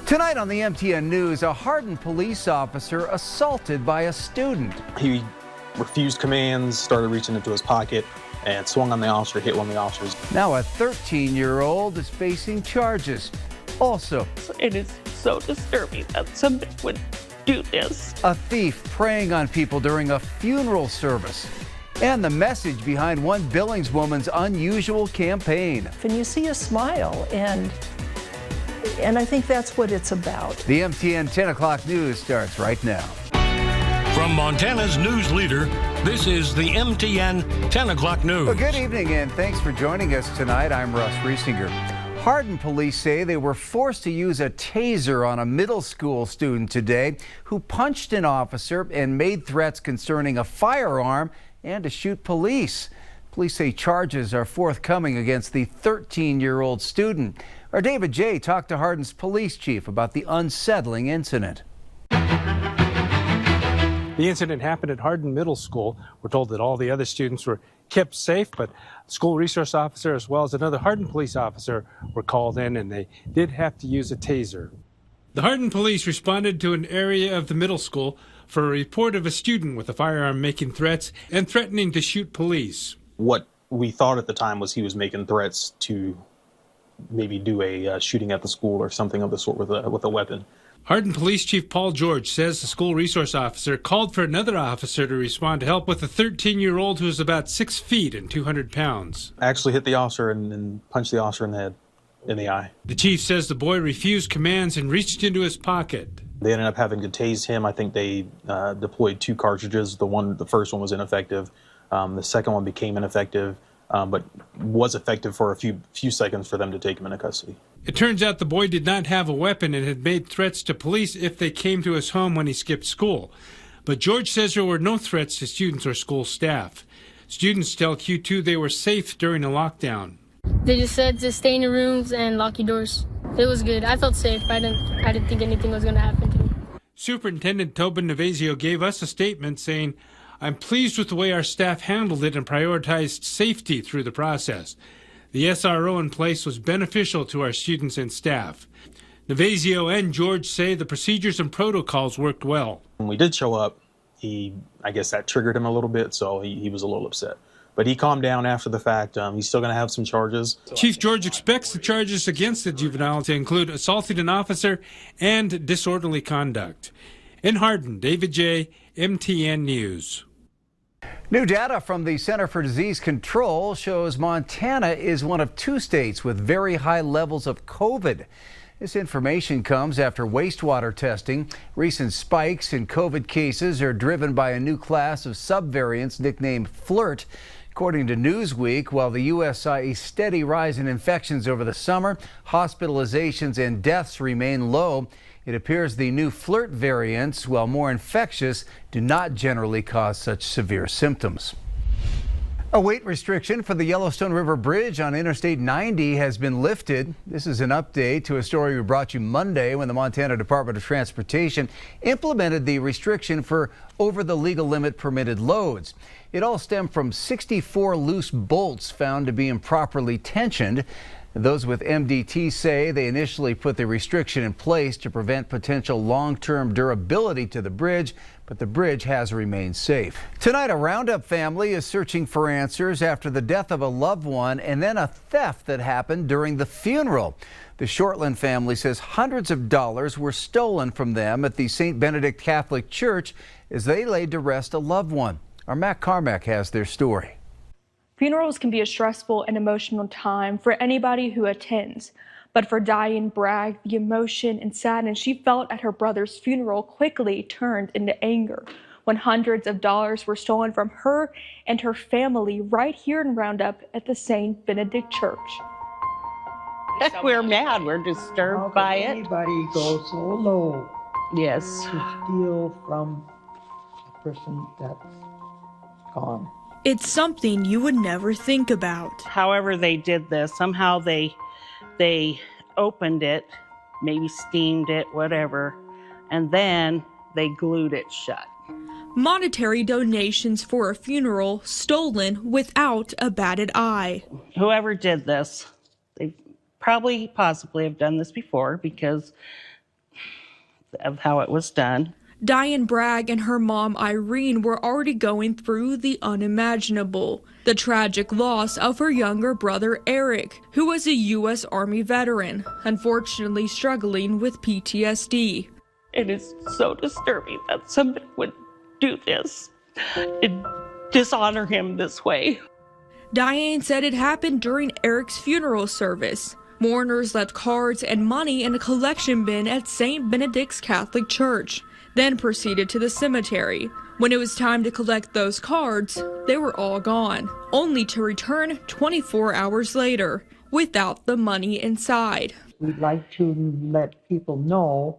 Tonight on the MTN News, a hardened police officer assaulted by a student. He refused commands, started reaching into his pocket, and swung on the officer, hit one of the officers. Now a 13-year-old is facing charges. Also, it is so disturbing that somebody would do this. A thief preying on people during a funeral service. And the message behind one Billings woman's unusual campaign. And you see a smile, and I think that's what it's about. The MTN 10 o'clock news starts right now. From Montana's news leader, this is the MTN 10 o'clock news. Well, good evening and thanks for joining us tonight. I'm Russ Riesinger. Hardin police say they were forced to use a taser on a middle school student today who punched an officer and made threats concerning a firearm and to shoot police. Police say charges are forthcoming against the 13-year-old student. Our David J. talked to Hardin's police chief about the unsettling incident. The incident happened at Hardin Middle School. We're told that all the other students were kept safe, but a school resource officer as well as another Hardin police officer were called in, and they did have to use a taser. The Hardin police responded to an area of the middle school for a report of a student with a firearm making threats and threatening to shoot police. What we thought at the time was he was making threats to maybe do a shooting at the school or something of the sort with a weapon. Hardin Police Chief Paul George says the school resource officer called for another officer to respond to help with a 13-year-old who is about 6 feet and 200 pounds. I actually hit the officer and punched the officer in the head, in the eye. The chief says the boy refused commands and reached into his pocket. They ended up having to tase him. I think they deployed 2 cartridges. The first one was ineffective. The second one became ineffective, but was effective for a few seconds for them to take him into custody. It turns out the boy did not have a weapon and had made threats to police if they came to his home when he skipped school. But George says there were no threats to students or school staff. Students tell Q2 they were safe during the lockdown. They just said to stay in your rooms and lock your doors. It was good. I felt safe. I didn't think anything was going to happen to me. Superintendent Tobin Navasio gave us a statement saying, "I'm pleased with the way our staff handled it and prioritized safety through the process. The SRO in place was beneficial to our students and staff." Navasio and George say the procedures and protocols worked well. When we did show up, I guess that triggered him a little bit, so he was a little upset. But he calmed down after the fact. He's still going to have some charges. Chief George expects the charges against the juvenile to include assaulting an officer and disorderly conduct. In Hardin, David J., MTN News. New data from the Center for Disease Control shows Montana is one of 2 states with very high levels of COVID. This information comes after wastewater testing. Recent spikes in COVID cases are driven by a new class of subvariants nicknamed FLIRT. According to Newsweek, while the U.S. saw a steady rise in infections over the summer, hospitalizations and deaths remain low. It appears the new FLIRT variants, while more infectious, do not generally cause such severe symptoms. A weight restriction for the Yellowstone River Bridge on Interstate 90 has been lifted. This is an update to a story we brought you Monday when the Montana Department of Transportation implemented the restriction for over the legal limit permitted loads. It all stemmed from 64 loose bolts found to be improperly tensioned. Those with MDT say they initially put the restriction in place to prevent potential long-term durability to the bridge, but the bridge has remained safe. Tonight, a Roundup family is searching for answers after the death of a loved one and then a theft that happened during the funeral. The Shortland family says hundreds of dollars were stolen from them at the St. Benedict Catholic Church as they laid to rest a loved one. Our Matt Carmack has their story. Funerals can be a stressful and emotional time for anybody who attends. But for Diane Bragg, the emotion and sadness she felt at her brother's funeral quickly turned into anger when hundreds of dollars were stolen from her and her family right here in Roundup at the St. Benedict Church. We're mad. We're disturbed by it. Anybody go so low Yes. to steal from a person that's gone? It's something you would never think about. However they did this, somehow they opened it, maybe steamed it, whatever, and then they glued it shut. Monetary donations for a funeral stolen without a batted eye. Whoever did this, they possibly have done this before because of how it was done. Diane Bragg and her mom Irene were already going through the unimaginable, the tragic loss of her younger brother Eric, who was a U.S. Army veteran, unfortunately struggling with PTSD. It is so disturbing that somebody would do this and dishonor him this way. Diane said it happened during Eric's funeral service. Mourners left cards and money in a collection bin at St. Benedict's Catholic Church, then proceeded to the cemetery. When it was time to collect those cards, they were all gone, only to return 24 hours later without the money inside. We'd like to let people know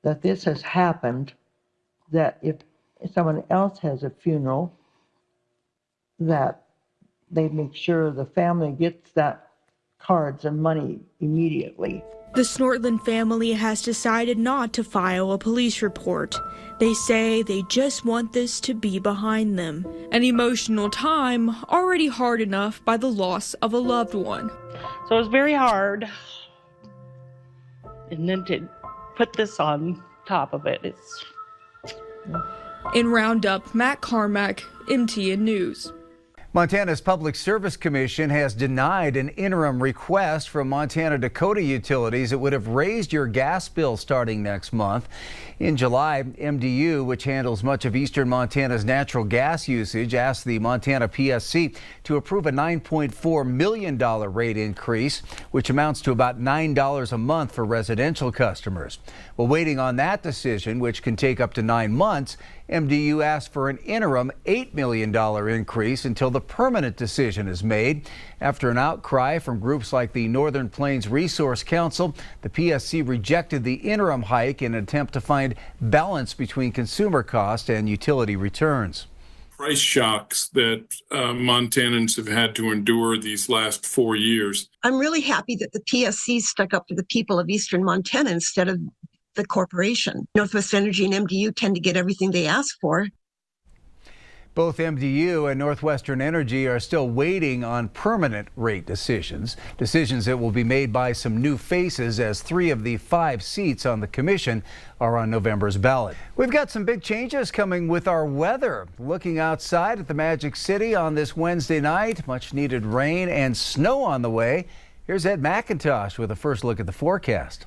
that this has happened, that if someone else has a funeral, that they make sure the family gets that cards and money immediately. The Snortland family has decided not to file a police report. They say they just want this to be behind them. An emotional time already hard enough by the loss of a loved one. So it was very hard. And then to put this on top of it, it's... In Roundup, Matt Carmack, MTN News. Montana's Public Service Commission has denied an interim request from Montana Dakota Utilities that would have raised your gas bill starting next month. In July, MDU, which handles much of eastern Montana's natural gas usage, asked the Montana PSC to approve a $9.4 million rate increase, which amounts to about $9 a month for residential customers. Well, waiting on that decision, which can take up to 9 months, MDU asked for an interim $8 million increase until the permanent decision is made. After an outcry from groups like the Northern Plains Resource Council, the PSC rejected the interim hike in an attempt to find balance between consumer cost and utility returns. Price shocks that Montanans have had to endure these last 4 years. I'm really happy that the PSC stuck up for the people of eastern Montana instead of the corporation. Northwest Energy and MDU tend to get everything they ask for. Both MDU and Northwestern Energy are still waiting on permanent rate decisions that will be made by some new faces, as 3 of the 5 seats on the commission are on November's ballot. We've got some big changes coming with our weather. Looking outside at the Magic City on this Wednesday night, much needed rain and snow on the way. Here's Ed McIntosh with a first look at the forecast.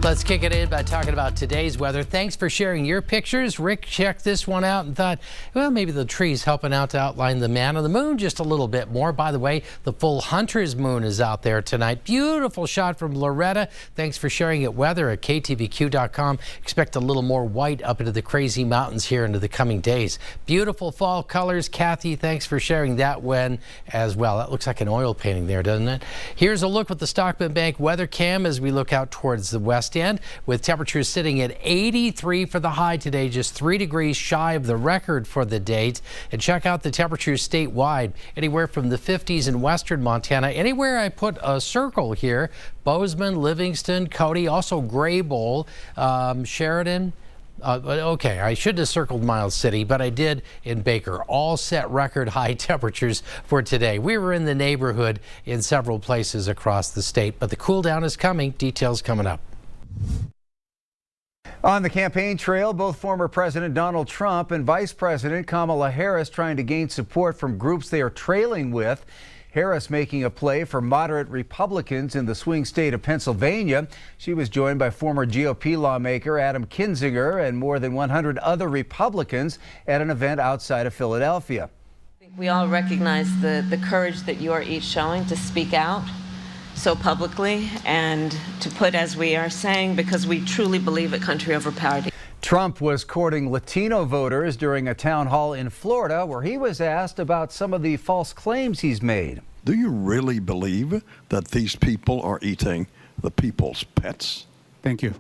Let's kick it in by talking about today's weather. Thanks for sharing your pictures. Rick checked this one out and thought, well, maybe the tree's helping out to outline the man on the moon just a little bit more. By the way, the full Hunter's moon is out there tonight. Beautiful shot from Loretta. Thanks for sharing it. Weather at KTVQ.com. Expect a little more white up into the crazy mountains here into the coming days. Beautiful fall colors. Kathy, thanks for sharing that one as well. That looks like an oil painting there, doesn't it? Here's a look with the Stockman Bank weather cam as we look out towards the west end, with temperatures sitting at 83 for the high today, just 3 degrees shy of the record for the date. And check out the temperatures statewide, anywhere from the 50s in western Montana. Anywhere I put a circle here, Bozeman, Livingston, Cody, also Graybull, Sheridan. Okay, I should have circled Miles City, but I did in Baker. All set record high temperatures for today. We were in the neighborhood in several places across the state, but the cool down is coming. Details coming up. On the campaign trail, both former President Donald Trump and Vice President Kamala Harris trying to gain support from groups they are trailing with. Harris making a play for moderate Republicans in the swing state of Pennsylvania. She was joined by former GOP lawmaker Adam Kinzinger and more than 100 other Republicans at an event outside of Philadelphia. I think we all recognize the courage that you are each showing to speak out so publicly and to put, as we are saying, because we truly believe that country over party. Trump was courting Latino voters during a town hall in Florida where he was asked about some of the false claims he's made. Do you really believe that these people are eating the people's pets? Thank you.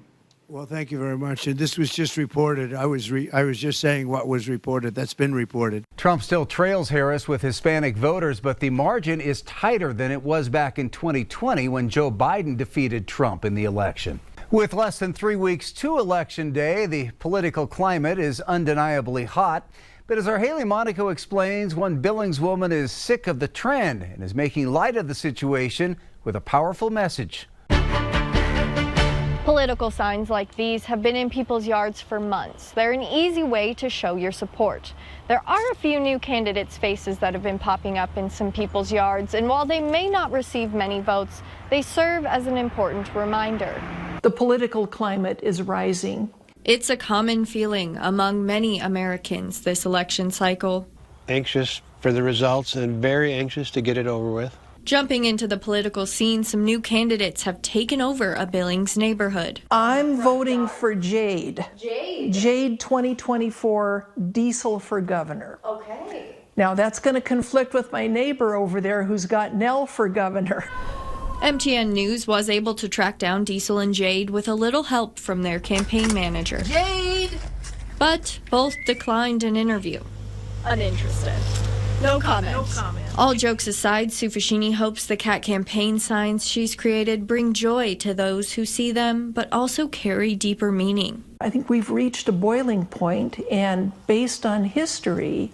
Well, thank you very much. And this was just reported. I was just saying what was reported. That's been reported. Trump still trails Harris with Hispanic voters, but the margin is tighter than it was back in 2020 when Joe Biden defeated Trump in the election. With less than 3 weeks to Election Day, the political climate is undeniably hot. But as our Haley Monaco explains, one Billings woman is sick of the trend and is making light of the situation with a powerful message. Political signs like these have been in people's yards for months. They're an easy way to show your support. There are a few new candidates' faces that have been popping up in some people's yards, and while they may not receive many votes, they serve as an important reminder. The political climate is rising. It's a common feeling among many Americans this election cycle. Anxious for the results and very anxious to get it over with. Jumping into the political scene, some new candidates have taken over a Billings neighborhood. I'm voting for Jade. Jade 2024 Diesel for governor. Okay. Now that's going to conflict with my neighbor over there who's got Nell for governor. MTN News was able to track down Diesel and Jade with a little help from their campaign manager. Jade! But both declined an interview. Uninterested. No comment. All jokes aside, Sue Fashini hopes the cat campaign signs she's created bring joy to those who see them, but also carry deeper meaning. I think we've reached a boiling point, and based on history,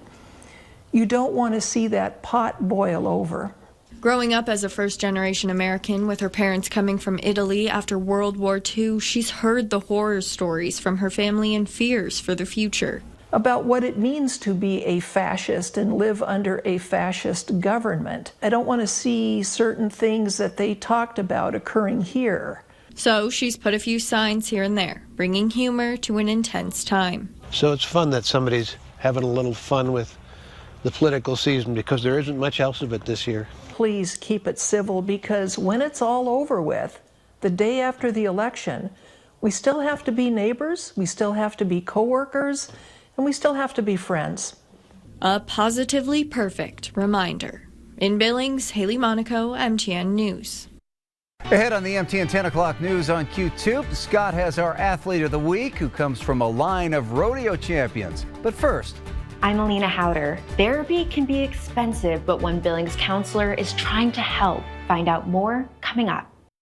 you don't want to see that pot boil over. Growing up as a first-generation American with her parents coming from Italy after World War II, she's heard the horror stories from her family and fears for the future. About what it means to be a fascist and live under a fascist government. I don't want to see certain things that they talked about occurring here. So she's put a few signs here and there, bringing humor to an intense time. So it's fun that somebody's having a little fun with the political season because there isn't much else of it this year. Please keep it civil, because when it's all over with, the day after the election, we still have to be neighbors, we still have to be coworkers, and we still have to be friends. A positively perfect reminder. In Billings, Haley Monaco, MTN News. Ahead on the MTN 10 o'clock news on Q2, Scott has our athlete of the week who comes from a line of rodeo champions. But first, I'm Alina Howder. Therapy can be expensive, but one Billings counselor is trying to help. Find out more coming up.